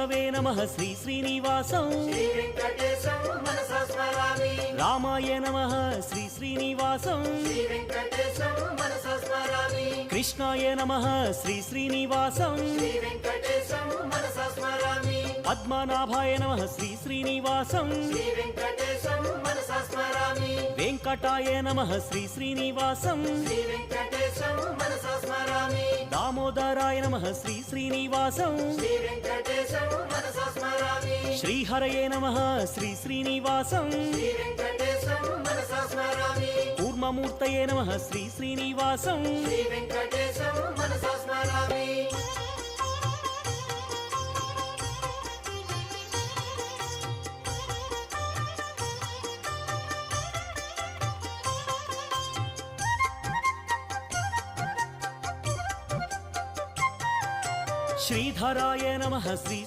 విష్ణవే నమః శ్రీ శ్రీనివాసం శ్రీ వెంకటేశం మనసా స్మరామి రామాయ నమః శ్రీ శ్రీనివాసం శ్రీ వెంకటేశం మనసా స్మరామి కృష్ణాయ నమః శ్రీ శ్రీనివాసం శ్రీ వెంకటేశం మనసా స్మరామి పద్మనాభాయ నమః శ్రీ శ్రీనివాసం శ్రీ వెంకటేశం మనసా స్మరామి వెంకటాయ నమః శ్రీ శ్రీనివాసం శ్రీ వెంకటేశం మనసా స్మరామి దామోదరాయ నమః శ్రీ శ్రీనివాసం శ్రీ వెంకటేశం మనసా స్మరామి శ్రీహరయే నమః శ్రీ శ్రీనివాసం శ్రీ వెంకటేశం మనసా స్మరామి కూర్మమూర్తయే నమః శ్రీ శ్రీనివాసం శ్రీ వెంకటేశం మనసా స్మరామి శ్రీధరాయ నమః శ్రీ